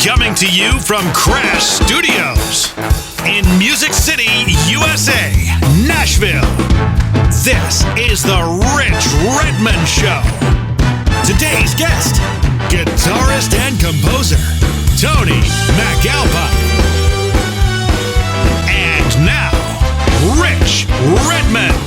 Coming to you from Crash Studios in Music City, USA, Nashville. This is the Rich Redmond Show. Today's guest, guitarist and composer, Tony MacAlpine. And now, Rich Redmond.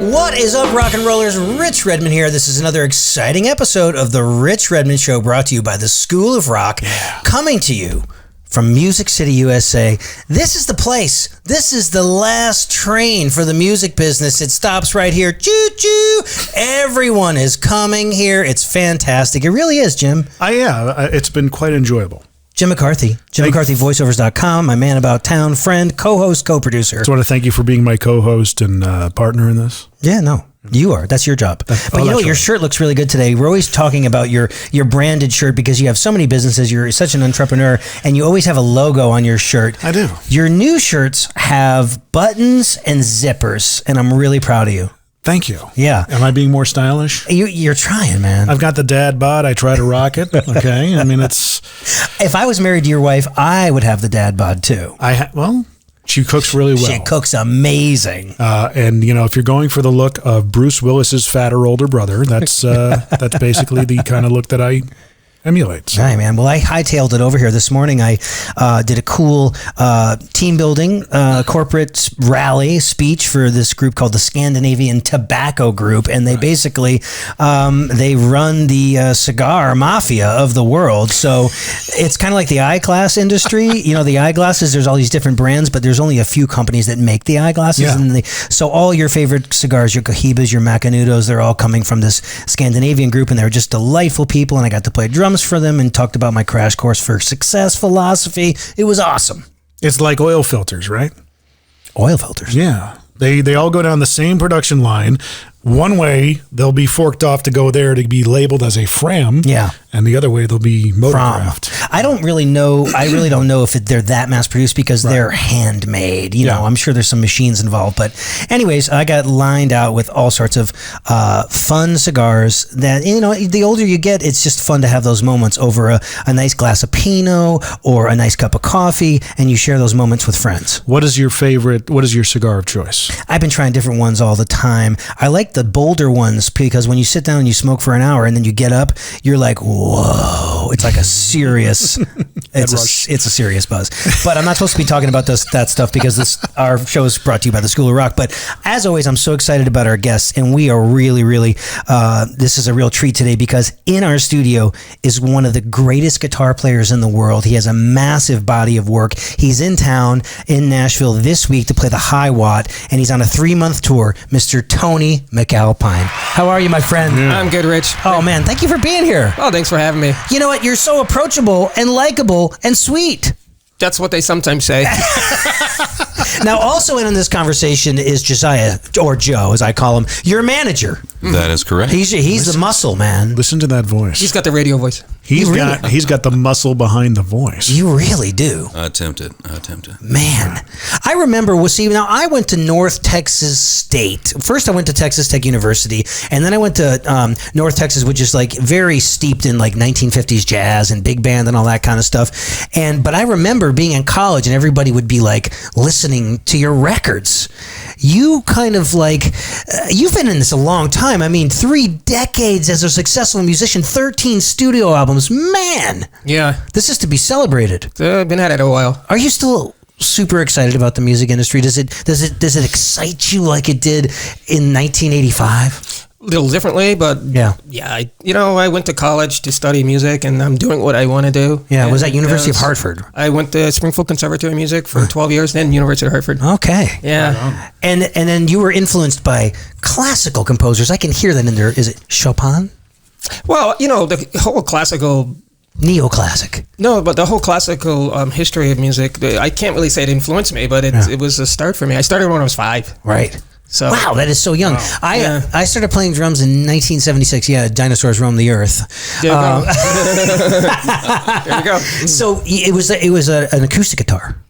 What is up, rock and rollers? Rich Redmond here. This is another exciting episode of the Rich Redmond Show, brought to you by the School of Rock, coming to you from Music City, USA. This is the place. This is the last train for the music business. It stops right here. Choo-choo! Everyone is coming here. It's fantastic. It really is, Jim. It's been quite enjoyable. Jim McCarthy, JimMcCarthyVoiceovers.com, my man about town, friend, co-host, co-producer. I just want to thank you for being my co-host and partner in this. Yeah, no, you are. That's your job. But you know, your shirt looks really good today. We're always talking about your branded shirt because you have so many businesses. You're such an entrepreneur, and you always have a logo on your shirt. I do. Your new shirts have buttons and zippers, and I'm really proud of you. Thank you. Yeah. Am I being more stylish? You're trying, man. I've got the dad bod. I try to rock it. Okay. I mean, it's... If I was married to your wife, I would have the dad bod too. Well, she cooks really well. She cooks amazing. And, you know, if you're going for the look of Bruce Willis's fatter older brother, that's basically the kind of look that I emulate. Right, man. Well, I hightailed it over here this morning. I did a cool team building corporate rally speech for this group called the Scandinavian Tobacco Group, and they basically they run the cigar mafia of the world. So it's kind of like the eyeglass industry. You know, the eyeglasses. There's all these different brands, but there's only a few companies that make the eyeglasses. Yeah. And so all your favorite cigars, your Cohibas, your Macanudos, they're all coming from this Scandinavian group, and they're just delightful people. And I got to play drums for them and talked about my crash course for success philosophy. It was awesome. It's like oil filters, right? Oil filters. Yeah. They all go down the same production line. One way, they'll be forked off to go there to be labeled as a Fram. Yeah. And the other way, they'll be Motorcraft. I don't really know. I really don't know if they're that mass produced because they're handmade. You know, I'm sure there's some machines involved. But anyways, I got lined out with all sorts of fun cigars that, you know, the older you get, it's just fun to have those moments over a nice glass of Pinot or a nice cup of coffee, and you share those moments with friends. What is your cigar of choice? I've been trying different ones all the time. I like the bolder ones because when you sit down and you smoke for an hour and then you get up, you're like, whoa, it's like a serious, it's a serious buzz. But I'm not supposed to be talking about that stuff because our show is brought to you by the School of Rock. But as always, I'm so excited about our guests, and we are really, really, this is a real treat today because in our studio is one of the greatest guitar players in the world. He has a massive body of work. He's in town in Nashville this week to play the High Watt, and he's on a 3-month tour, Mr. Tony MacAlpine. How are you, my friend? Yeah. I'm good, Rich. Oh, man, thank you for being here. Oh, thanks for having me. You know what? You're so approachable and likable and sweet. That's what they sometimes say. Now, also in on this conversation is Josiah, or Joe, as I call him, your manager. That is correct. He's the muscle, man. Listen to that voice. He's got the radio voice. He's got the muscle behind the voice. You really do. I attempt it. Man, I remember, now I went to North Texas State. First I went to Texas Tech University, and then I went to North Texas, which is like very steeped in like 1950s jazz and big band and all that kind of stuff. But I remember being in college and everybody would be like listening to your records. You kind of like, you've been in this a long time. I mean, 3 decades as a successful musician, 13 studio albums. Man. Yeah. This is to be celebrated. I've been at it a while. Are you still super excited about the music industry? Does it excite you like it did in 1985? A little differently, but yeah. I went to college to study music, and I'm doing what I want to do. Yeah, and was at University of Hartford? I went to Springfield Conservatory of Music for 12 years, then University of Hartford. Okay. Yeah. And then you were influenced by classical composers. I can hear that in there. Is it Chopin? Well, the whole classical... Neoclassic. No, but the whole classical history of music, I can't really say it influenced me, but it was a start for me. I started when I was 5. Right. So, wow, that is so young. Wow. I started playing drums in 1976. Yeah, dinosaurs roamed the earth. There you go. So it was an acoustic guitar.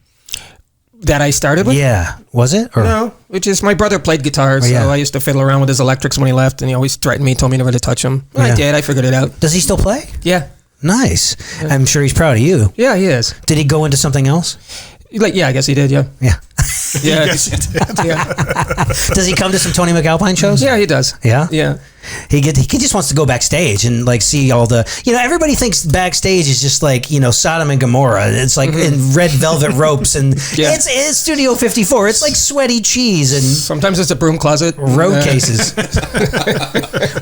That I started with? Yeah. Was it? Or? No, which is my brother played guitar, so yeah. I used to fiddle around with his electrics when he left, and he always threatened me, told me never to touch them. Well, Yeah. I did. I figured it out. Does he still play? Yeah. Nice. I'm sure he's proud of you. Yeah, he is. Did he go into something else? Like, yeah, I guess he did. Yeah. Yeah. Yeah. Yes, it did. Yeah. Does he come to some Tony MacAlpine shows? Yeah, he does. Yeah? Yeah. He just wants to go backstage and like see all the, everybody thinks backstage is just like, Sodom and Gomorrah. It's like in red velvet ropes and Yeah. it's Studio 54. It's like sweaty cheese and Sometimes it's a broom closet. road cases.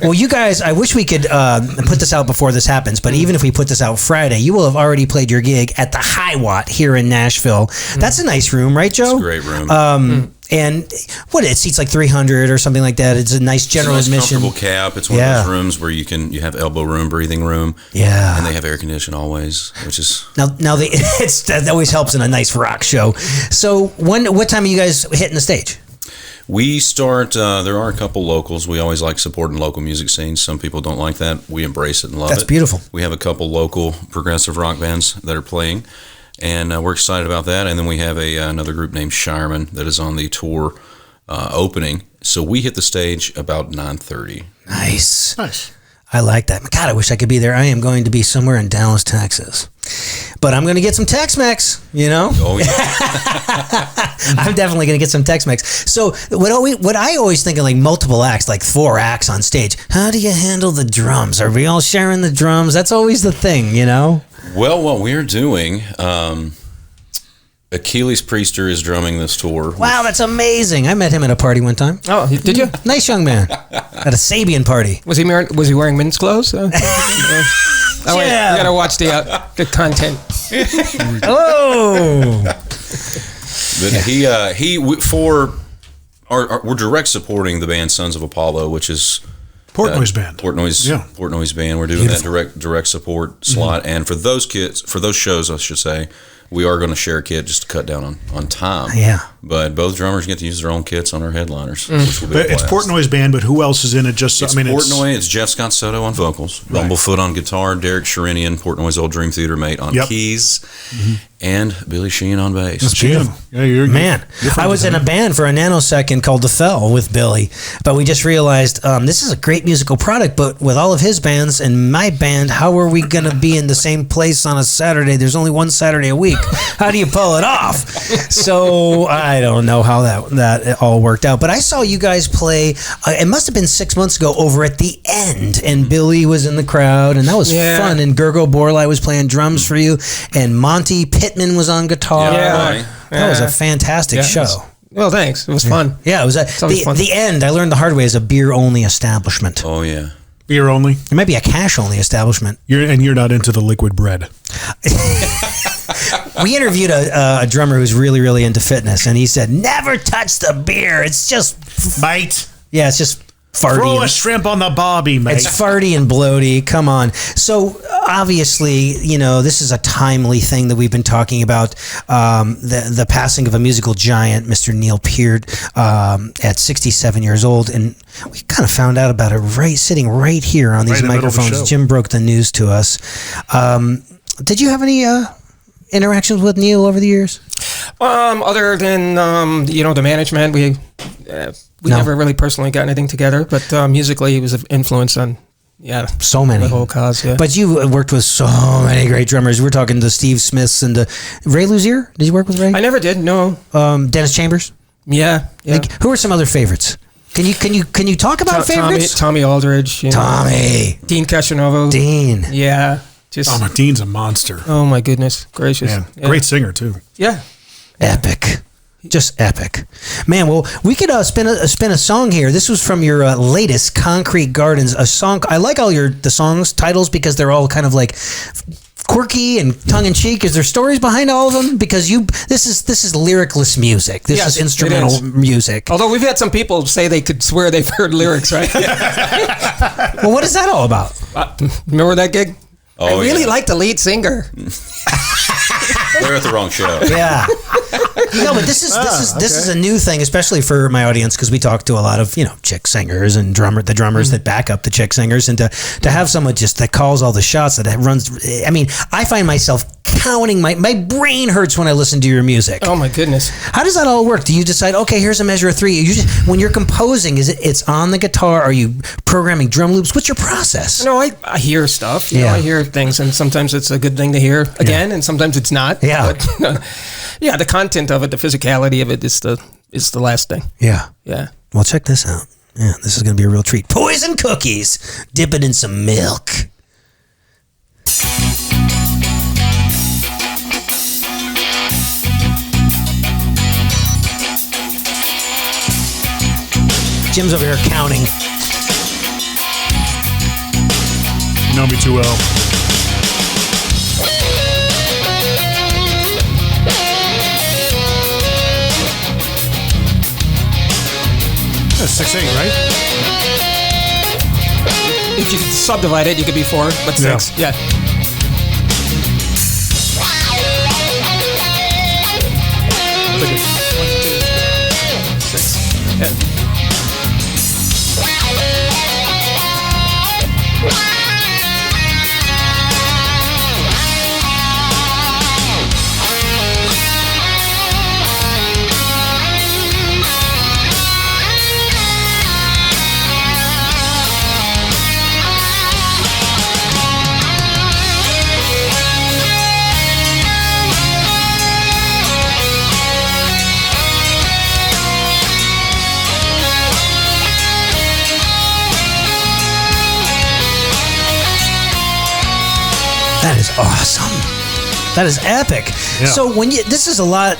Well, you guys, I wish we could put this out before this happens, but even if we put this out Friday, you will have already played your gig at the High Watt here in Nashville. That's a nice room, right, Joe? It's a great room. And it seats like 300 or something like that. It's a nice general it's a nice admission. comfortable cap. It's one of those rooms where you have elbow room, breathing room. Yeah. And they have air conditioning always, which is Now that always helps in a nice rock show. So what time are you guys hitting the stage? we start. There are a couple locals. We always like supporting local music scenes. Some people don't like that. We embrace it and love it. That's beautiful. We have a couple local progressive rock bands that are playing, and we're excited about that. And then we have another group named Shireman that is on the tour opening. So we hit the stage about 9:30. Nice. I like that. God, I wish I could be there. I am going to be somewhere in Dallas, Texas. But I'm going to get some Tex-Mex, Oh, yeah. I'm definitely going to get some Tex-Mex. So what I always think of, like multiple acts, like 4 acts on stage. How do you handle the drums? Are we all sharing the drums? That's always the thing, Well, what we're doing, Achilles Priester is drumming this tour. Wow, that's amazing. I met him at a party one time. Oh, did you? Nice young man. At a Sabian party. Was he wearing men's clothes? Oh, wait, Yeah. you gotta watch the content. Oh. But we're direct supporting the band Sons of Apollo, which is Portnoy's band. Portnoy's band. We're doing that direct support slot, and for those shows, I should say, we are going to share a kit just to cut down on time. Yeah. But both drummers get to use their own kits on our headliners. Which will be a But it's blast. Portnoy's band, but who else is in it? It's Portnoy. It's Jeff Scott Soto on vocals, Bumblefoot on guitar, Derek Sherinian, Portnoy's old Dream Theater mate, on keys, and Billy Sheehan on bass. That's beautiful. Yeah, Man, I was in a band for a nanosecond called The Fell with Billy, but we just realized this is a great musical product, but with all of his bands and my band, how are we going to be in the same place on a Saturday? There's only one Saturday a week. How do you pull it off? So I don't know how that all worked out, but I saw you guys play, it must have been 6 months ago, over at the End, and Billy was in the crowd, and that was fun, and Gergo Borlai was playing drums for you, and Monty Pittman was on guitar. Yeah. That was a fantastic show. Well, thanks. It was fun. Yeah, it was fun. the End. I learned the hard way is a beer-only establishment. Oh, yeah. Beer only. It might be a cash-only establishment. You're not into the liquid bread. We interviewed a drummer who's really, really into fitness, and he said, "Never touch the beer. It's just Mate. Yeah, it's just farty. Throw a and- shrimp on the bobby, mate. It's farty and bloaty. Come on. So obviously, this is a timely thing that we've been talking about. The passing of a musical giant, Mr. Neil Peart, at 67 years old, and we kind of found out about it sitting right here on these Right in the middle of the microphones. show. Jim broke the news to us. Did you have any interactions with Neil over the years? Other than the management, we never really personally got anything together. But musically, he was an influence on So many. the whole cause. Yeah. But you worked with so many great drummers. We're talking to Steve Smiths and Ray Luzier. Did you work with Ray? I never did. No. Dennis Chambers. Yeah. Like, who are some other favorites? Can you talk about favorites? Tommy Aldridge. Tommy. Dean Castronovo. Dean. Yeah. Just. Dean's a monster. Oh my goodness gracious. Man, Yeah. great singer too. Yeah. Epic. Just epic. Man, well, we could spin a song here. This was from your latest Concrete Gardens, a song. I like all the songs titles because they're all kind of like quirky and tongue-in-cheek. Is there stories behind all of them? Because this is lyricless music. This is instrumental music. Although we've had some people say they could swear they've heard lyrics, right? Well, what is that all about? Remember that gig? Oh, I really yeah. like the lead singer. They're at the wrong show. Yeah. No, but this is a new thing, especially for my audience, because we talk to a lot of chick singers and the drummers that back up the chick singers, and to have someone just that calls all the shots, that runs. I mean, I find myself counting. My brain hurts when I listen to your music. Oh my goodness! How does that all work? Do you decide, okay, here's a measure of 3? When you're composing, it's on the guitar? Are you programming drum loops? What's your process? No, I hear stuff. You know, I hear things, and sometimes it's a good thing to hear again, and sometimes it's not. Yeah. But, yeah, the content of it, the physicality of it is the last thing. Yeah. Yeah. Well, check this out. Yeah, this is going to be a real treat. Poison cookies. Dip it in some milk. Jim's over here counting. You know me too well. That's 6/8, right? If you subdivide it, you could be 4, but 6. Yeah. Look at 1, 2, 6. Yeah. That is awesome. That is epic. Yeah. So when this is a lot.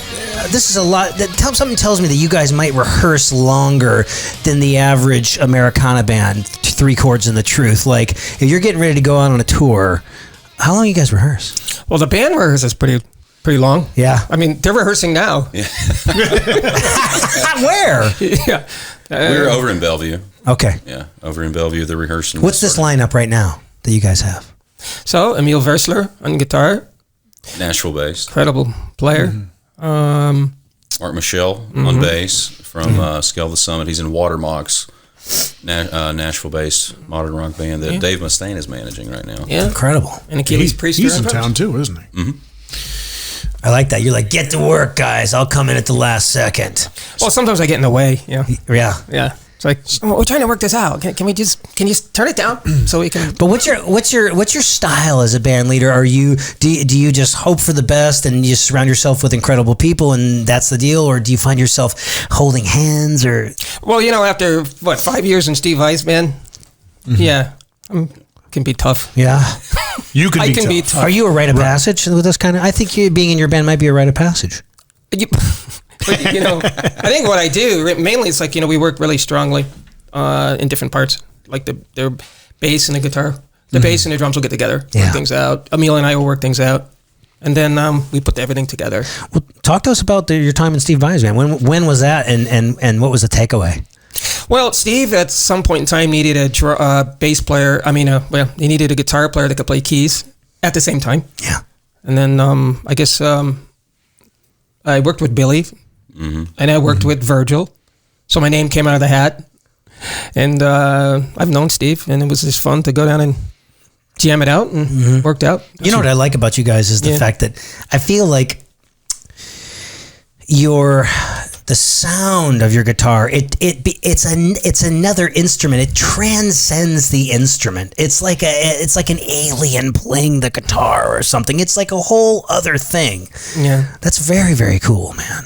Something tells me that you guys might rehearse longer than the average Americana band. 3 chords and the truth. Like if you're getting ready to go out on a tour, how long do you guys rehearse? Well, the band rehearses pretty long. Yeah. I mean, they're rehearsing now. Yeah. Where? Yeah. We're over in Bellevue. Okay. Yeah, over in Bellevue, they're rehearsing. What's this lineup right now that you guys have? So, Emil Versler on guitar. Nashville based. Incredible player. Mm-hmm. Mark Michelle on bass from Scale the Summit. He's in Watermox, Nashville based modern rock band that Dave Mustaine is managing right now. Yeah. Incredible. And Achilles Priest. He's in town too, isn't he? Mm-hmm. I like that. You're like, get to work, guys. I'll come in at the last second. Well, sometimes I get in the way. Yeah. Yeah. It's like, we're trying to work this out. Can you turn it down so we can? But what's your style as a band leader? Do you just hope for the best and you surround yourself with incredible people and that's the deal, or do you find yourself holding hands or? Well, after 5 years in Steve Vai's band, can be tough. Yeah, you can. I can be tough. Are you a rite of passage with this kind of? I think you being in your band might be a rite of passage. But, I think what I do mainly it's like we work really strongly in different parts, like the bass and the guitar. The bass and the drums will get together, work things out. Emil and I will work things out, and then we put everything together. Well, talk to us about your time in Steve Vai's band. When was that, and what was the takeaway? Well, Steve at some point in time needed a bass player. He needed a guitar player that could play keys at the same time. Yeah, and then I guess I worked with Billy. Mm-hmm. And I worked with Virgil, so my name came out of the hat. And I've known Steve, and it was just fun to go down and jam it out, and worked out. You know what I like about you guys is the fact that I feel like the sound of your guitar. It's another instrument. It transcends the instrument. It's like an alien playing the guitar or something. It's like a whole other thing. Yeah, that's very, very cool, man.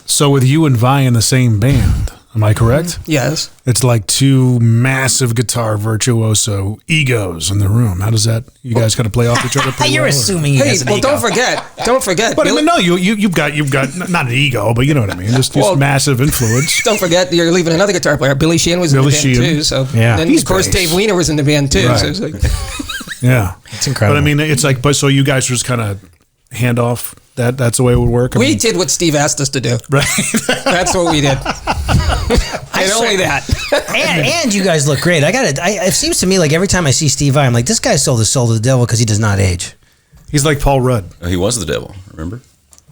So with you and Vi in the same band, am I correct? Yes. It's like 2 massive guitar virtuoso egos in the room. How does that? You guys got to play off each other. You're assuming. Don't forget. But Billy, no, you've got not an ego, but you know what I mean. Just massive influence. Don't forget, you're leaving another guitar player. Billy Sheehan was in the band too. So then of course bass. Dave Weiner was in the band too. Right. So it's like, yeah, it's incredible. But I mean, it's like, so you guys just kind of hand off. That's the way it would work. We did what Steve asked us to do. Right. That's what we did. And only that. and you guys look great. It seems to me like every time I see Steve Vai, I'm like, this guy sold his soul to the devil because he does not age. He's like Paul Rudd. He was the devil, remember?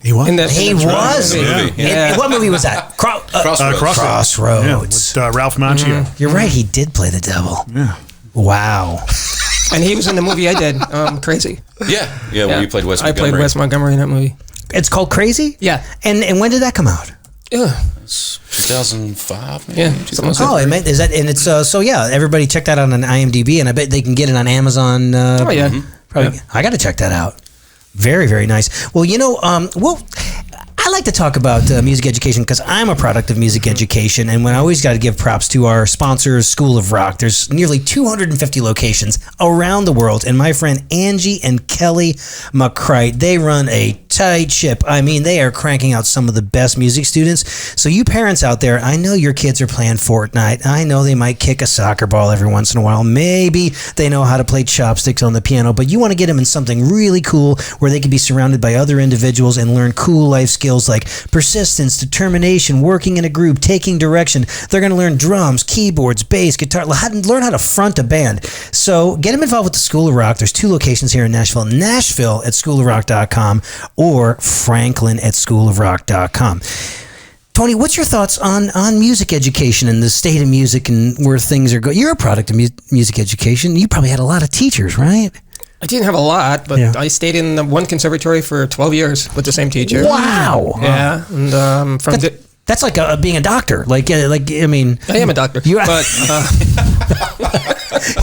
He was. He was. Yeah. What movie was that? Crossroads. Yeah, with Ralph Macchio. You're right. He did play the devil. Yeah. Wow. And he was in the movie I did, Crazy. Yeah. Where you played Wes I Montgomery. played Wes Montgomery in that movie. It's called Crazy? Yeah. And when did that come out? Yeah. It's 2005, maybe. Yeah. Something like that. Oh, is that? And it's so yeah. Everybody check that out on IMDb, and I bet they can get it on Amazon. Oh yeah. Probably. Yeah. I got to check that out. Very, very nice. Well, I like to talk about music education because I'm a product of music education, and when I always got to give props to our sponsors, School of Rock. There's nearly 250 locations around the world, and my friend Angie and Kelly McCrite, they run a tight ship. I mean, they are cranking out some of the best music students. So you parents out there, I know your kids are playing Fortnite. I know they might kick a soccer ball every once in a while. Maybe they know how to play chopsticks on the piano, but you want to get them in something really cool where they can be surrounded by other individuals and learn cool life skills like persistence, determination, working in a group, taking direction. They're going to learn drums, keyboards, bass, guitar, learn how to front a band. So get them involved with the School of Rock. There's 2 locations here in Nashville. Nashville at schoolofrock.com or Franklin at schoolofrock.com. Tony, what's your thoughts on music education and the state of music and where things are going? You're a product of music education. You probably had a lot of teachers, right? I didn't have a lot, but I stayed in the one conservatory for 12 years with the same teacher. Wow. Yeah, and that's like being a doctor. I mean, I am a doctor, but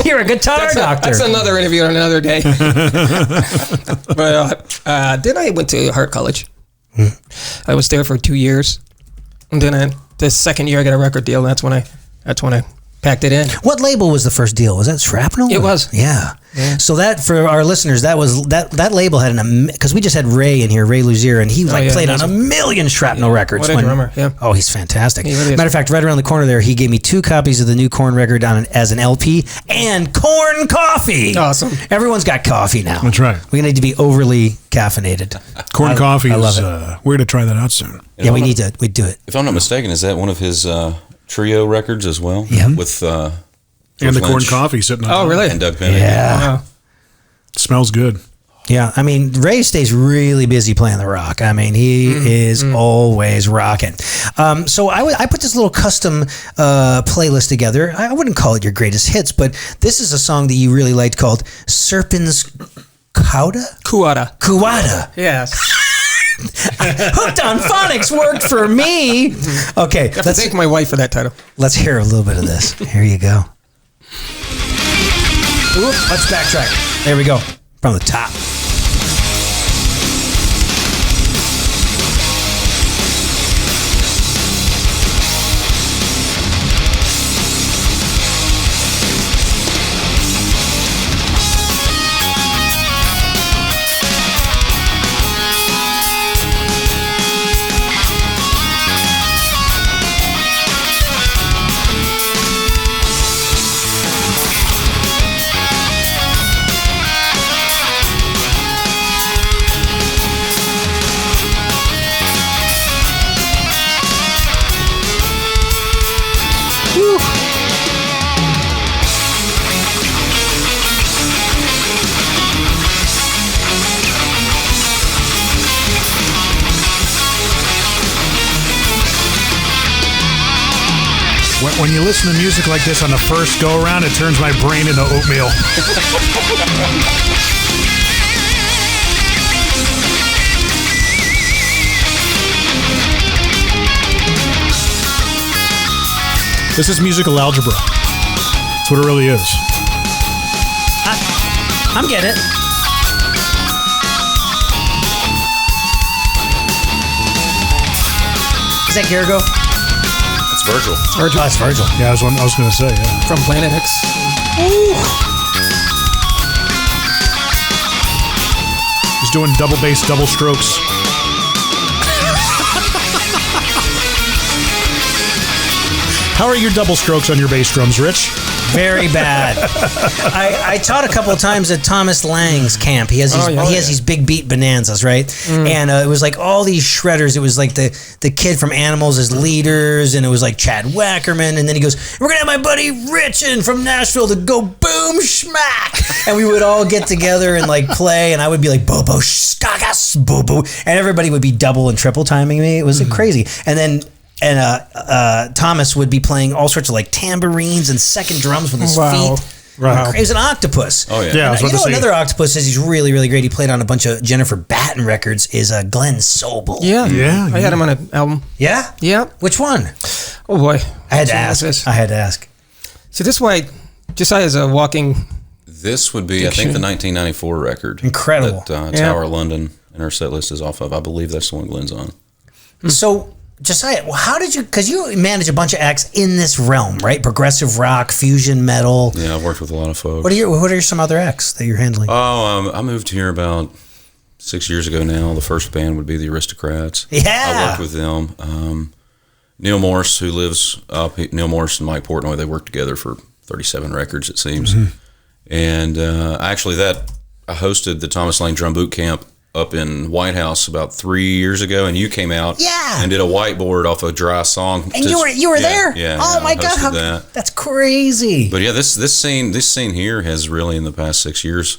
you're a guitar doctor. That's another interview on another day. But then I went to Hart College. I was there for 2 years, and then the second year I got a record deal. And that's when I packed it in. What label was the first deal? Was that Shrapnel? It was. Yeah. So that, for our listeners, that label had because we just had Ray in here, Ray Luzier, and he played on a million Shrapnel records. What a drummer! Yeah. Oh, he's fantastic. He really is. Matter of fact, right around the corner there, he gave me 2 copies of the new Korn record as an LP and Korn coffee. Awesome. Everyone's got coffee now. That's right. We need to be overly caffeinated. Corn coffee. I love it. We're going to try that out soon. Yeah, we need to. We do it. If I'm not mistaken, is that one of his trio records as well? Yeah. With And the corn Lynch coffee sitting on top. really? and Doug Penny. Yeah. Wow. Smells good. Yeah, I mean, Ray stays really busy playing the rock. I mean, he is always rocking. So I put this little custom playlist together. I wouldn't call it your greatest hits, but this is a song that you really liked called Serpens Cauda? Kuwata. Yes. Hooked on Phonics worked for me. Okay, I have to thank my wife for that title. let's hear a little bit of this. Here you go. Oop, let's backtrack. There we go. From the top. When you listen to music like this on the first go around, it turns my brain into oatmeal. This is musical algebra. That's what it really is. I'm getting it. Is that Garrigo? It's Virgil. Oh, it's Virgil. Yeah, I was going to say, yeah. From Planet X. He's doing double bass, double strokes. How are your double strokes on your bass drums, Rich? Very bad. I taught a couple of times at Thomas Lang's camp. He has these big beat bonanzas, right? And it was like all these shredders. It was like the kid from Animals as leaders, and it was like Chad Wackerman, and then he goes, "We're gonna have my buddy Richin from Nashville to go boom schmack," and we would all get together and like play, and I would be like bobo skagas boo boo, and everybody would be double and triple timing me. It was crazy, and then. And Thomas would be playing all sorts of like tambourines and second drums with his feet. Right. He was an octopus. Oh, yeah. And, another octopus is he's really, really great. He played on a bunch of Jennifer Batten records. Is Glenn Sobel. Yeah. I had him on an album. Yeah. Yeah. Which one? Oh boy. I had to ask. So this way, Josiah's a walking. This would be, I think, the 1994 record. Incredible. That Tower London and our set list is off of. I believe that's the one Glenn's on. So. Josiah, well, how did you? Because you manage a bunch of acts in this realm, right? Progressive rock, fusion metal. Yeah, I've worked with a lot of folks. What are some other acts that you're handling? Oh, I moved here about 6 years ago now. The first band would be the Aristocrats. Yeah, I worked with them. Neil Morse, who lives up, Neil Morse and Mike Portnoy, they worked together for 37 records, it seems. And actually, I hosted the Thomas Lang Drum Boot Camp up in White House about 3 years ago, and you came out and did a whiteboard off a dry song. And you were there? Yeah. Oh my God, that's crazy. But yeah, this scene here has really in the past 6 years.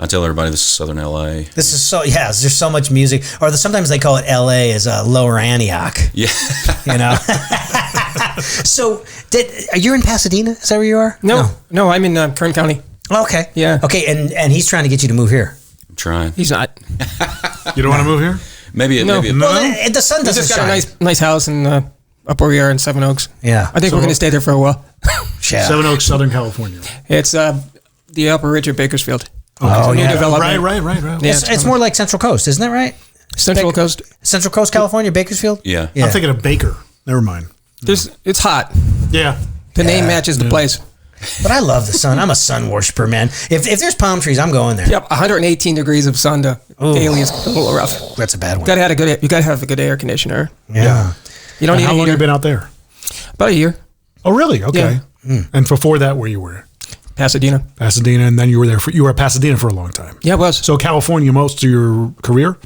I tell everybody this is Southern LA. This is there's so much music, or sometimes they call it LA as Lower Antioch. Yeah, you know. So are you in Pasadena? Is that where you are? No, I'm in Kern County. Okay. Yeah. Okay, and he's trying to get you to move here. I'm trying. He's not. You don't want to move here? Maybe Well, the sun doesn't shine. We just got a nice house in up where we are in Seven Oaks. Yeah. I think we're going to stay there for a while. Yeah. Seven Oaks, Southern California. It's the Upper Ridge of Bakersfield. Oh, new yeah. development. Right. Yeah, it's more like Central Coast, isn't that right? Central Coast, California, Bakersfield? Yeah. I'm thinking of Baker. Never mind. It's hot. Yeah. The name matches the place. But I love the sun. I'm a sun worshiper, man. If there's palm trees, I'm going there. Yep, 118 degrees of sun daily is a little rough. That's a bad one. You gotta have a good air conditioner. Yeah. You don't need How long a have heater. you been out there? About a year. Oh, really? Okay. Yeah. And before that, where you were? Pasadena, and then you were at Pasadena for a long time. Yeah, it was. So California most of your career?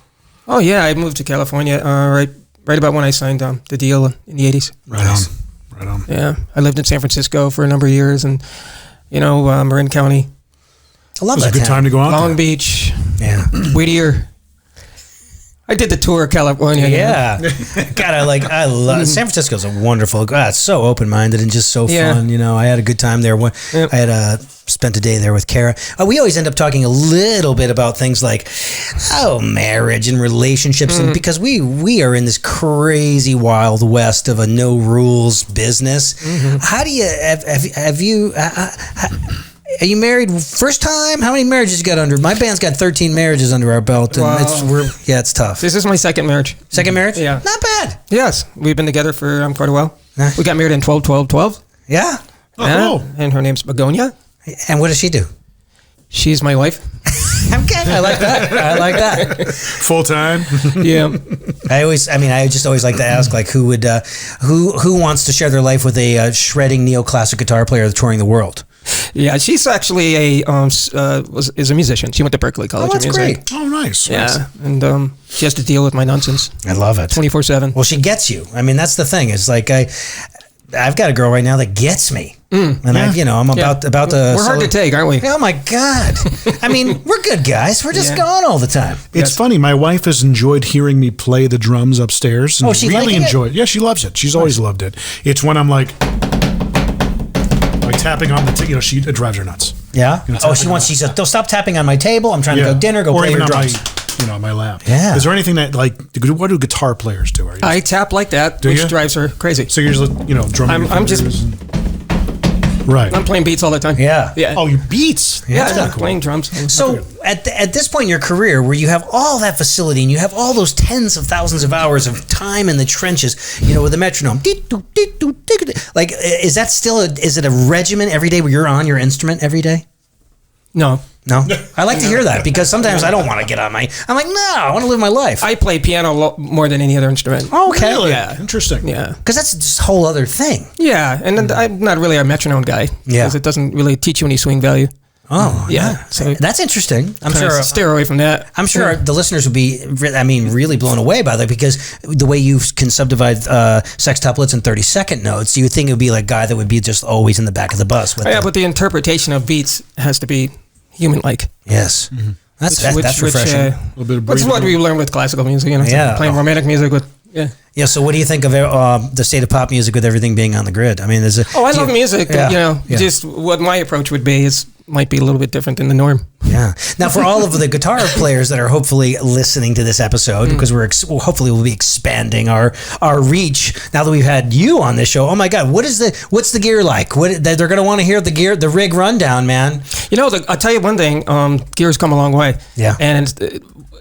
Oh yeah, I moved to California right about when I signed the deal in the 80s. Right on. Yeah, I lived in San Francisco for a number of years, and Marin County. I love that It was a good time to go out Long there. Beach. Yeah. Whittier. I did the tour of California. Yeah. God, I love San Francisco's a wonderful. God, it's so open-minded and just so fun. You know, I had a good time there. Yep. I had spent a day there with Kara. We always end up talking a little bit about things like, marriage and relationships, and because we are in this crazy wild west of a no rules business. How do you have you? Are you married first time? How many marriages you got under? My band's got 13 marriages under our belt, and it's tough. This is my second marriage. Second marriage? Yeah. Not bad. Yes, we've been together for quite a while. Nah. We got married in 12-12-12. Yeah. Oh, cool. And her name's Begonia. And what does she do? She's my wife. Okay, I like that. Full time. Yeah. I just always like to ask, like, who wants to share their life with a shredding neoclassic guitar player touring the world? Yeah, she's actually is a musician. She went to Berklee College of Music. Great. Oh, nice. Yeah, and she has to deal with my nonsense. I love it. 24/7. Well, she gets you. I mean, that's the thing. It's like I've got a girl right now that gets me, and I'm about to. We're hard to take, aren't we? Oh my God! I mean, we're good guys. We're just gone all the time. It's funny. My wife has enjoyed hearing me play the drums upstairs. And she really liking it? enjoyed it. Yeah, she loves it. She's always loved it. It's when I'm like tapping on the, it drives her nuts. Yeah. She said, "Don't stop tapping on my table. I'm trying to go dinner. Go or play even your on drums." my lap. Yeah. Is there anything that what do guitar players do? I tap like that, which drives her crazy. So you're just drumming. I'm just right. I'm playing beats all the time. Yeah. Oh, you beats. Yeah, That's cool. playing drums. So at this point in your career, where you have all that facility and you have all those tens of thousands of hours of time in the trenches, with the metronome, like, is that still is it a regimen every day where you're on your instrument every day? No. No, I like to hear that because sometimes I don't want to get on my. I'm like, no, I want to live my life. I play piano more than any other instrument. Okay, Really? Yeah. Interesting. Yeah. because that's just a whole other thing. Yeah, and then I'm not really a metronome guy. Yeah. Because it doesn't really teach you any swing value. Oh, Yeah. So that's interesting. I'm kinda sure. steer away from that. I'm sure the listeners would be, really blown away by that because the way you can subdivide sextuplets and 30-second notes, you would think it would be like a guy that would be just always in the back of the bus. With Yeah, but the interpretation of beats has to be human-like. Yes. That's refreshing. A little bit of Which is breathing. what we learn with classical music. You know, Yeah. playing romantic music with. Yeah. Yeah, so what do you think of the state of pop music with everything being on the grid? I mean, there's a... Oh, I love music. Yeah. You know, Yeah. just what my approach would be might be a little bit different than the norm. Yeah. Now, for all of the guitar players that are hopefully listening to this episode, because hopefully we'll be expanding our reach now that we've had you on this show. Oh my God, what's the gear like? They're going to want to hear the rig rundown, man. You know, I'll tell you one thing. Gear's come a long way. Yeah. And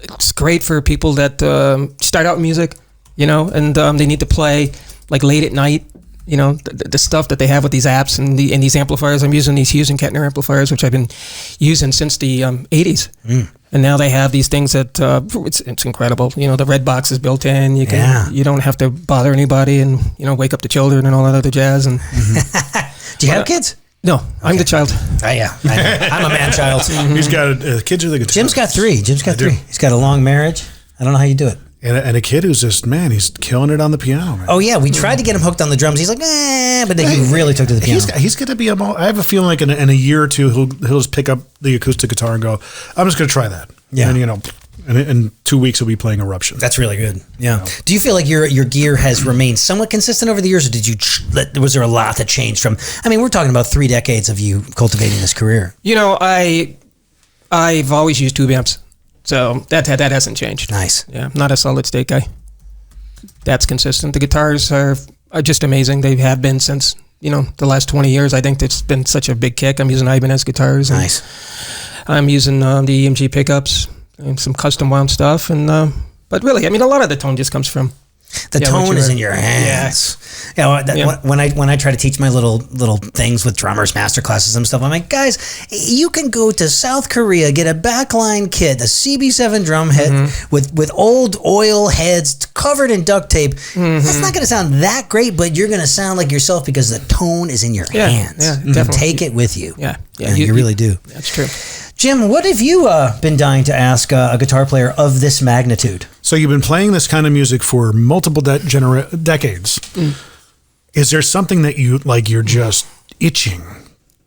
it's great for people that start out in music, you know, and they need to play like late at night. You know, the stuff that they have with these apps and these amplifiers. I'm using these Hughes and Kettner amplifiers, which I've been using since the 80s. And now they have these things that it's incredible. You know, the red box is built in. You don't have to bother anybody and, you know, wake up the children and all that other jazz. And Do you have kids? No, I'm the child. Yeah. I'm a man child. He's got kids with a guitar. Jim's got three. He's got a long marriage. I don't know how you do it. And a kid who's just, man, he's killing it on the piano, man. Oh, yeah. We tried to get him hooked on the drums. He's like, but then he really took to the piano. He's going to be I have a feeling like in a year or two, he'll just pick up the acoustic guitar and go, I'm just going to try that. Yeah. And, you know, in 2 weeks, he'll be playing Eruption. That's really good. Yeah. Do you feel like your gear has remained somewhat consistent over the years, or was there a lot that changed from? I mean, we're talking about 3 decades of you cultivating this career. You know, I've always used tube amps, so that hasn't changed. Nice. Yeah, I'm not a solid state guy. That's consistent. The guitars are just amazing. They have been since, you know, the last 20 years. I think it's been such a big kick. I'm using Ibanez guitars. Nice. I'm using the EMG pickups and some custom wound stuff. And but really, I mean, a lot of the tone just comes from The tone is in your hands. Yeah. When I try to teach my little things with drummers, master classes and stuff, I'm like, guys, you can go to South Korea, get a backline kit, a CB7 drum head with old oil heads covered in duct tape. That's not going to sound that great, but you're going to sound like yourself because the tone is in your hands. Yeah, definitely. Take it with you. Yeah. You really do. That's true. Jim, what have you been dying to ask a guitar player of this magnitude? So you've been playing this kind of music for multiple decades. Is there something that you're just itching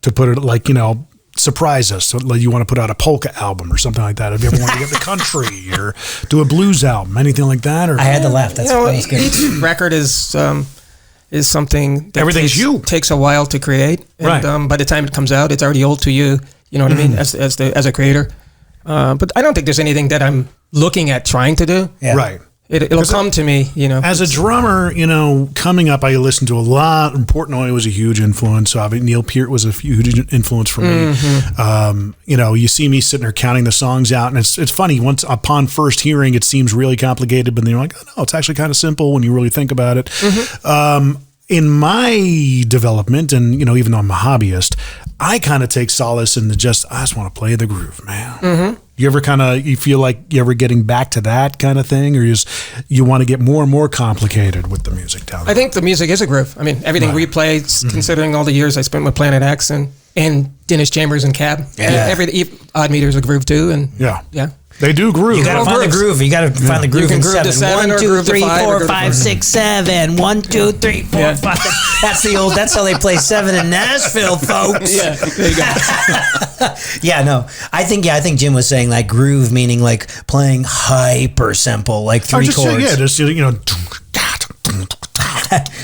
to put it, like, you know, surprise us? So, like, you want to put out a polka album or something like that? Have you ever wanted to get the country or do a blues album, anything like that? Or I had to laugh. That was good. Each record is something that Everything's takes a while to create. And, Right. by the time it comes out, it's already old to you. You know what I mean? As a creator. But I don't think there's anything that I'm looking at trying to do. Yeah. Right. It'll come to me, you know. As a drummer, you know, coming up, I listened to a lot. Portnoy was a huge influence. Neil Peart was a huge influence for me. You know, you see me sitting there counting the songs out, and it's funny. Once upon first hearing, it seems really complicated, but then you're like, oh no, it's actually kind of simple when you really think about it. In my development, and, you know, even though I'm a hobbyist, I kind of take solace in I just want to play the groove, man. You ever you feel like you're ever getting back to that kind of thing, or you want to get more and more complicated with the music down there? I think the music is a groove. I mean, everything we play, considering all the years I spent with Planet X and Dennis Chambers and Cab. Yeah. Odd meter's a groove too. And yeah. They do groove. You gotta find the groove. You gotta find the groove in groove to 7. seven 1, or 2, groove to 3, five or 4, groove to 5, 6, 7. 1, 2, 3, 4, Yeah. 5. That's how they play 7 in Nashville, folks. Yeah, there you go. Yeah, no. I think Jim was saying like groove, meaning like playing hyper simple, like 3 chords. Just, you know.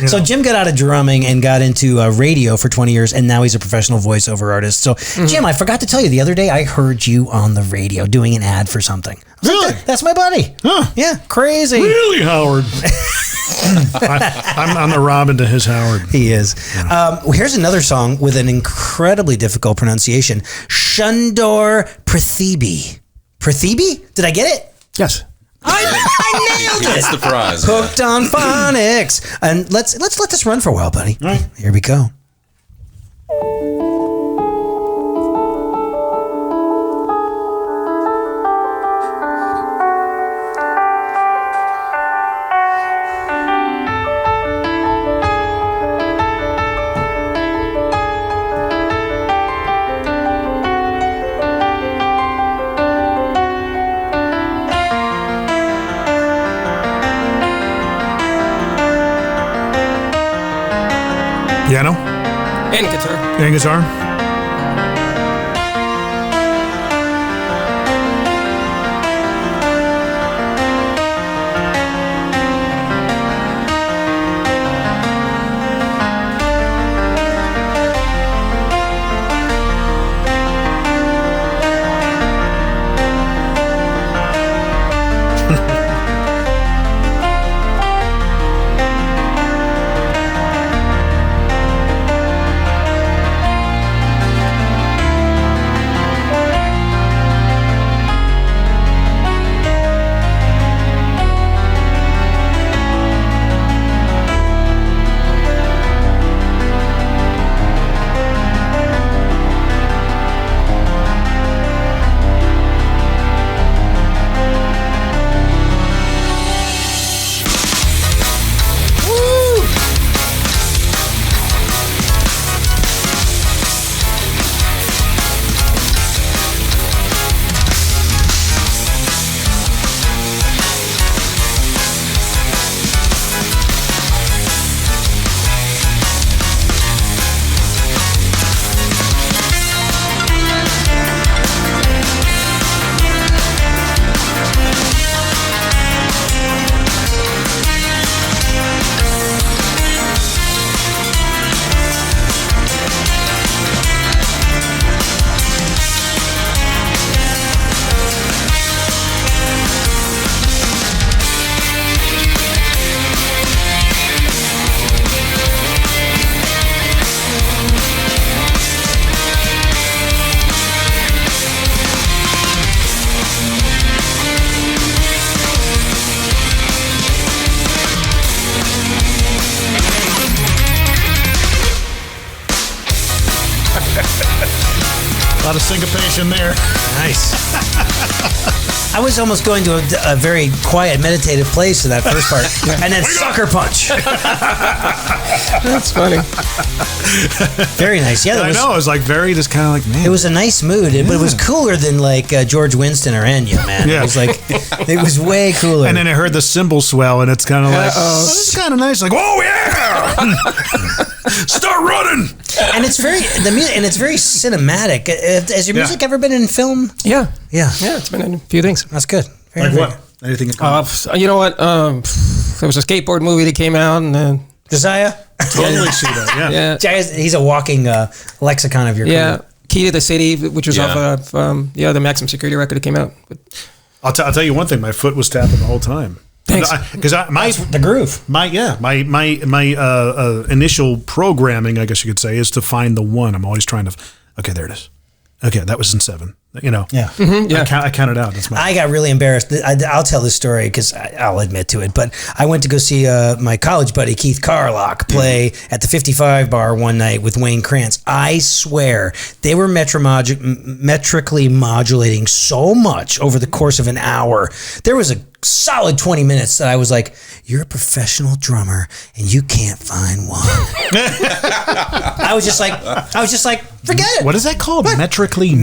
So Jim got out of drumming and got into radio for 20 years, and now he's a professional voiceover artist. So, Jim, I forgot to tell you, the other day I heard you on the radio doing an ad for something. I was Really? like, that's my buddy. Huh. Yeah, crazy. Really, Howard? I'm the Robin to his Howard. He is. Well, here's another song with an incredibly difficult pronunciation. Shundor Prathibi. Prathibi? Did I get it? Yes. I nailed it. That's the prize. Hooked on phonics. And let's let this run for a while, buddy. All right. Here we go. And guitar. And guitar. A lot of syncopation there. Nice. I was almost going to a very quiet, meditative place in that first part, and then sucker punch. That's funny. Very nice. Yeah, I know. It was like very just kind of like, man. It was a nice mood, but it was cooler than like George Winston or Enya, man. Yeah. It was like, it was way cooler. And then I heard the cymbal swell, and it's kind of like, oh, this is kind of nice. Like, oh yeah, start running. And it's very it's very cinematic. Has your music ever been in film? Yeah. Yeah. Yeah, it's been in a few things. That's good. Like what? Anything? You know what? There was a skateboard movie that came out, and then Josiah? Totally see that. Yeah. yeah, He's a walking lexicon of your career. Key to the City, which was off of the Maximum Security record that came out. But I'll tell you one thing. My foot was tapping the whole time. Thanks. Because the groove. My initial programming, I guess you could say, is to find the one. I'm always trying to. Okay, there it is. Okay, that was in 7. You know. Yeah. Mm-hmm, yeah. I counted out. That's I got really embarrassed. I'll tell this story because I'll admit to it. But I went to go see my college buddy Keith Carlock play at the 55 bar one night with Wayne Krantz. I swear they were metrically modulating so much over the course of an hour. There was a solid 20 minutes that I was like, "You're a professional drummer and you can't find one." I was just like, forget it. What is that called? Metrically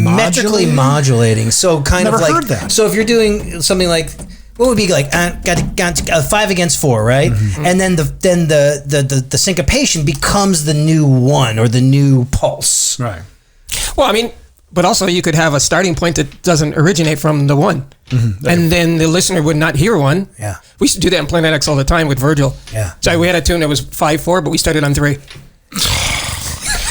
modulating. So kind Never of like, heard that. So if you're doing something like, what would be like, got 5 against 4, right? Mm-hmm. And then the syncopation becomes the new one or the new pulse. Right. Well, I mean, but also you could have a starting point that doesn't originate from the one. Mm-hmm. And then the listener would not hear one. Yeah. We used to do that in Planet X all the time with Virgil. Yeah. So we had a tune that was 5/4, but we started on 3.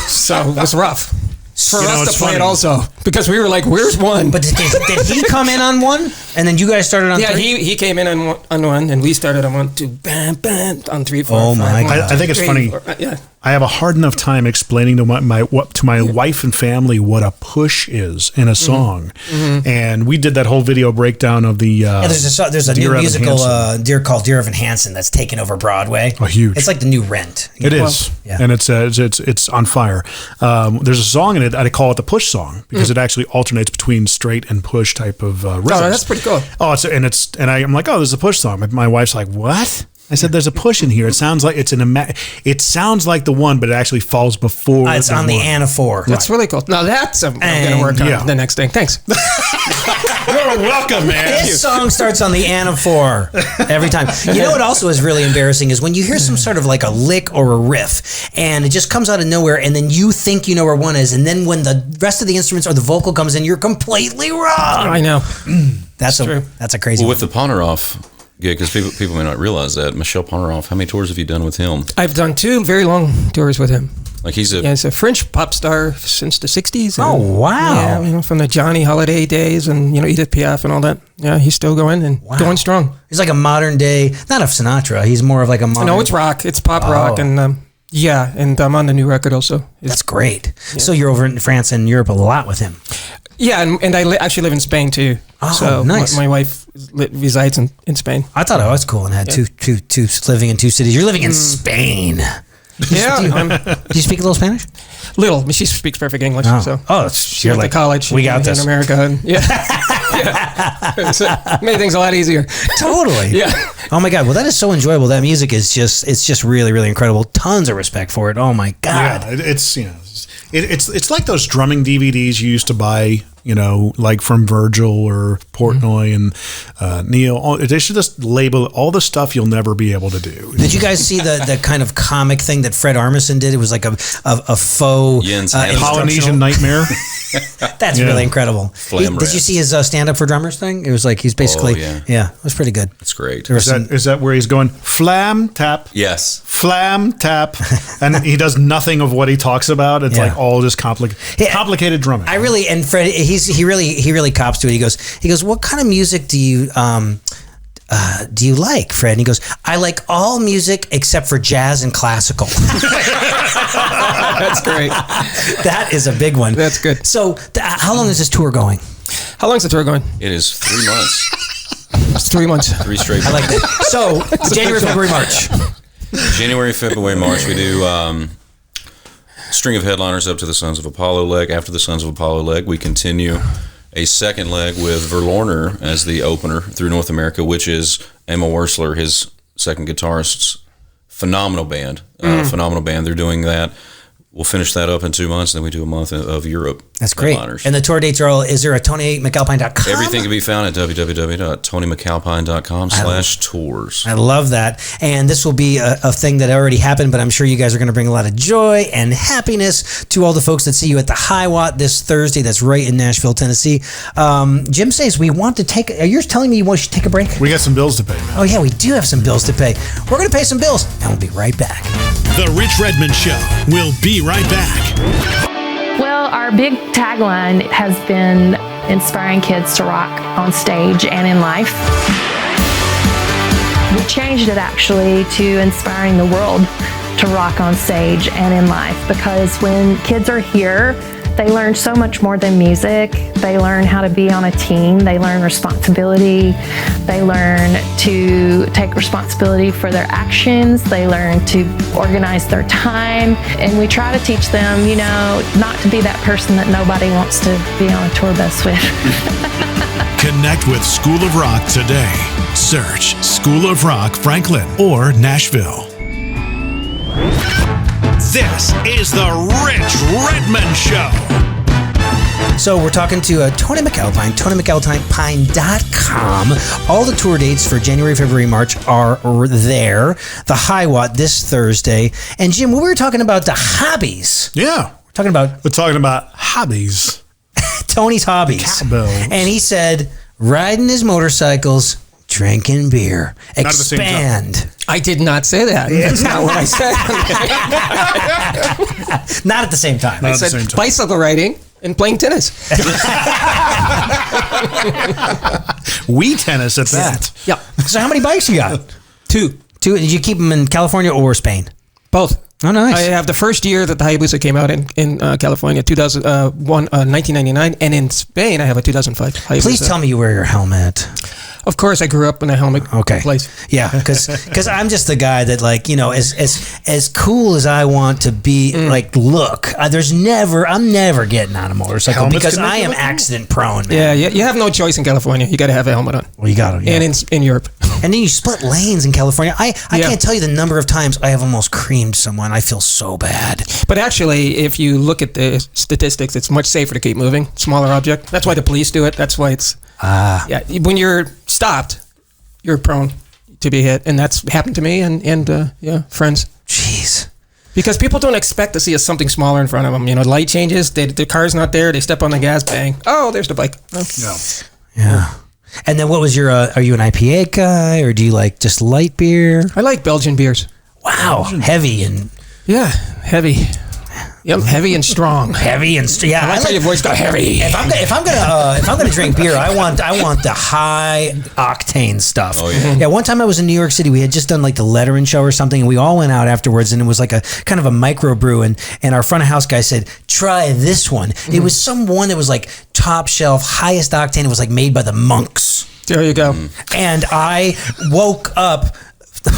So it was rough. For us to play it also. Because we were like, where's 1? But did he come in on 1? And then you guys started on 3? Yeah, he came in on 1, and we started on 1, 2, bam, bam, on 3, 4, Oh 5, my 1, God. I think it's 3, funny. 4, yeah. I have a hard enough time explaining to my wife and family what a push is in a song, and we did that whole video breakdown of the. There's a new musical called Dear Evan Hansen that's taken over Broadway. Oh, huge! It's like the new Rent. It is, and it's on fire. There's a song in it. I call it the push song because it actually alternates between straight and push type of rhythms. Oh, that's pretty cool. Oh, I'm like, oh, there's a push song. But my wife's like, what? I said, "There's a push in here. It sounds like it sounds like the one, but it actually falls before. It's on the anaphore. That's really cool. Now that's I'm going to work on the next thing. Thanks. You're welcome, man. This song starts on the anaphor every time. You know what also is really embarrassing is when you hear some sort of like a lick or a riff and it just comes out of nowhere and then you think you know where one is and then when the rest of the instruments or the vocal comes in, you're completely wrong. I know. That's a crazy Well, one. with the Poneroff gig, because people may not realize that, Michel Poneroff, how many tours have you done with him? I've done 2 very long tours with him. Like he's He's a French pop star since the 60s. Oh, wow. Yeah, from the Johnny Holiday days and, Edith Piaf and all that. Yeah, he's still going and going strong. He's like a modern day, not a Sinatra. He's more of like a modern. No, it's rock. It's pop rock. And and I'm on the new record also. That's great. Yeah. So you're over in France and Europe a lot with him. Yeah, and I actually live in Spain too. Oh, so nice. My wife resides in Spain. I thought it was cool and had two living in 2 cities. You're living in Spain. Yeah. Do you speak a little Spanish? Little. She speaks perfect English. Oh, She went to college. We got this in America. And, So made things a lot easier. Totally. Yeah. Oh my God. Well, that is so enjoyable. That music is just really, really incredible. Tons of respect for it. Oh my God. Yeah, it's like those drumming DVDs you used to buy, like from Virgil or Portnoy and Neil. They should just label all the stuff you'll never be able to do. Did you guys see the kind of comic thing that Fred Armisen did? It was like a faux Polynesian Nightmare. That's really incredible. Did you rats. see his stand up for drummers thing? It was like he's basically it was pretty good. That's great. Is that where he's going flam tap? Yes. Flam tap, and he does nothing of what he talks about. It's like all just complicated drumming. And Fred, he really cops to it. He goes, what kind of music do you like, Fred? And he goes, I like all music except for jazz and classical. That's great. That is a big one. That's good. So how long is this tour going? How long is the tour going? It is 3 months. It's 3 months. 3 straight months. I like that. So January, February, March. January, February, March, we do string of headliners up to the Sons of Apollo leg. After the Sons of Apollo leg, we continue a second leg with Verlorner as the opener through North America, which is Emma Wursler, his second guitarist's phenomenal band. They're doing that. We'll finish that up in 2 months, and then we do a month of Europe. That's great. headliners. And the tour dates are all, is there a TonyMacAlpine.com? Everything can be found at www.tonymacalpine.com/tours. I love that. And this will be a thing that already happened, but I'm sure you guys are going to bring a lot of joy and happiness to all the folks that see you at the High Watt this Thursday. That's right in Nashville, Tennessee. Jim says we want to take, are you telling me you should take a break? We got some bills to pay, man. Oh, yeah, we do have some bills to pay. We're going to pay some bills, and we'll be right back. The Rich Redmond Show. We'll be right back. Well, our big tagline has been inspiring kids to rock on stage and in life. We changed it actually to inspiring the world to rock on stage and in life, because when kids are here, they learn so much more than music. They learn how to be on a team. They learn responsibility. They learn to take responsibility for their actions. They learn to organize their time. And we try to teach them, you know, not to be that person that nobody wants to be on a tour bus with. Connect with School of Rock today. Search School of Rock Franklin or Nashville. This is the Rich Redmond Show. So we're talking to Tony MacAlpine, TonyMacAlpine.com. All the tour dates for January, February, March are there. The High Watt this Thursday. And Jim, we were talking about the hobbies. Yeah. We're talking about hobbies. Tony's hobbies. Cowbells. And he said, riding his motorcycles, drinking beer, Not at the same time. expand. I did not say that. That's not what I said. Not at the same time. I said bicycle riding and playing tennis. Wii tennis at that. Yeah. So how many bikes you got? Two. Did you keep them in California or Spain? Both. Oh, nice. I have the first year that the Hayabusa came out in California, 1999, and in Spain I have a 2005 Hayabusa. Please tell me you wear your helmet. Of course, I grew up in a helmet place. Yeah, because I'm just the guy that, like, you know, as cool as I want to be, like, look, I'm never getting on a motorcycle Helmets because can make I you am look accident prone, man. Yeah, you have no choice in California. You got to have a helmet on. Well, you got to, yeah. And in Europe. And then you split lanes in California. I can't tell you the number of times I have almost creamed someone. I feel so bad. But actually, if you look at the statistics, it's much safer to keep moving. Smaller object. That's why the police do it. That's why it's Yeah, when you're stopped, you're prone to be hit, and that's happened to me and friends. Jeez. Because people don't expect to see something smaller in front of them. The light changes, the car's not there, they step on the gas, bang. Oh, there's the bike. Oh. Yeah. And then what was your, are you an IPA guy, or do you like just light beer? I like Belgian beers. Wow. Heavy and... Yeah, heavy. Yep, heavy and strong. Heavy and yeah. I like how your voice got heavy. If I'm gonna drink beer, I want the high octane stuff. Oh yeah. Yeah. One time I was in New York City. We had just done like the Letterman show or something, and we all went out afterwards, and it was like a kind of a micro brew, and our front of house guy said, "Try this one." It was some one that was like top shelf, highest octane. It was like made by the monks. There you go. And I woke up.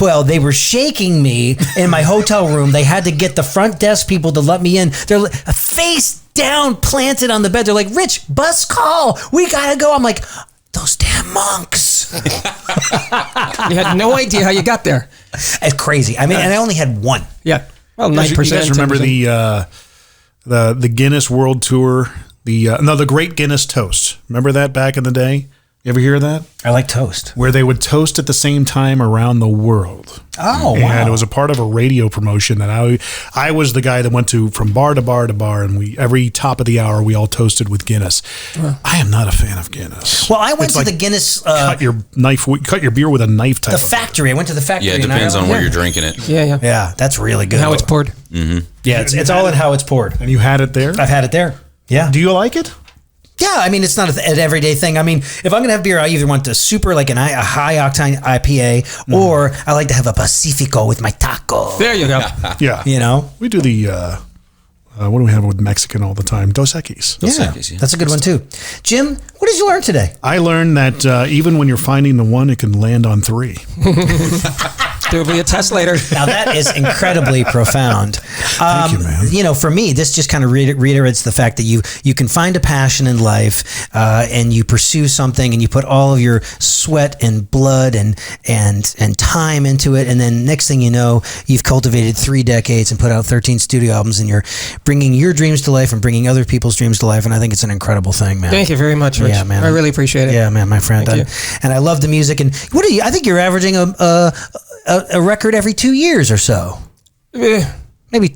Well, they were shaking me in my hotel room. They had to get the front desk people to let me in. They're face down, planted on the bed. They're like, "Rich, bus call. We gotta go." I'm like, "Those damn monks." You had no idea how you got there. It's crazy. I mean, and I only had one. Yeah. Well, 9%. You guys remember the Guinness World Tour? The Great Guinness Toast. Remember that back in the day? You ever hear of that? I like toast. Where they would toast at the same time around the world. Oh, wow. And it was a part of a radio promotion that I was the guy that went from bar to bar to bar, and every top of the hour we all toasted with Guinness. I am not a fan of Guinness. Well, I went to the Guinness cut your beer with a knife type. The factory. I went to the factory. Yeah, it depends on where you're drinking it. Yeah. Yeah, that's really good. And how it's poured. Mm-hmm. Yeah, it's all in how it's poured. And you had it there? I've had it there. Yeah. Do you like it? Yeah, I mean, it's not an everyday thing. I mean, if I'm going to have beer, I either want the super, like a high octane IPA, or I like to have a Pacifico with my taco. There you go. Yeah. You know? We do the, what do we have with Mexican all the time? Dos Equis. Yeah, that's a good one too. Jim, what did you learn today? I learned that even when you're finding the one, it can land on three. There'll be a test later. Now that is incredibly profound. Thank you, man. For me, this just kind of reiterates the fact that you can find a passion in life, and you pursue something, and you put all of your sweat and blood and time into it, and then next thing you know, you've cultivated 3 decades and put out 13 studio albums, and you're bringing your dreams to life and bringing other people's dreams to life, and I think it's an incredible thing, man. Thank you very much, Rich. Yeah, man. I really appreciate it. Yeah, man, my friend. And I love the music. And what are you? I think you're averaging a record every 2 years or so. Maybe, maybe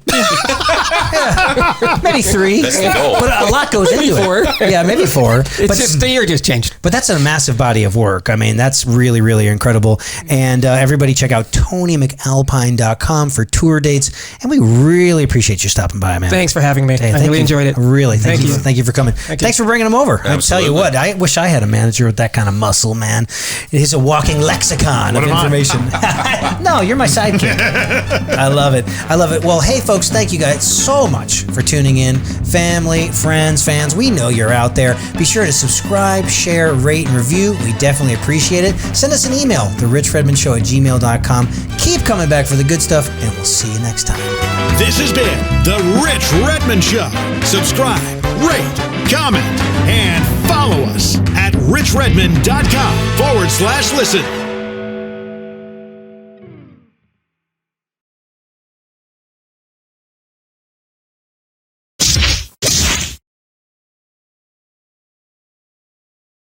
3. That's the goal. But a lot goes into 4. it. Yeah, maybe 4. It's just the year just changed. But that's a massive body of work. I mean, that's really, really incredible. And everybody check out TonyMacAlpine.com for tour dates. And we really appreciate you stopping by, man. Thanks for having me. Hey, I really enjoyed it. Really, thank you. Thank you for coming. Thanks for bringing him over. Absolutely. I tell you what, I wish I had a manager with that kind of muscle, man. He's a walking lexicon of information. No, you're my sidekick. I love it. I love it. Well, hey, folks, thank you guys so much for tuning in. Family, friends, fans, we know you're out there. Be sure to subscribe, share, rate, and review. We definitely appreciate it. Send us an email, therichrredmondshow@gmail.com. Keep coming back for the good stuff, and we'll see you next time. This has been The Rich Redmond Show. Subscribe, rate, comment, and follow us at richredmond.com/listen.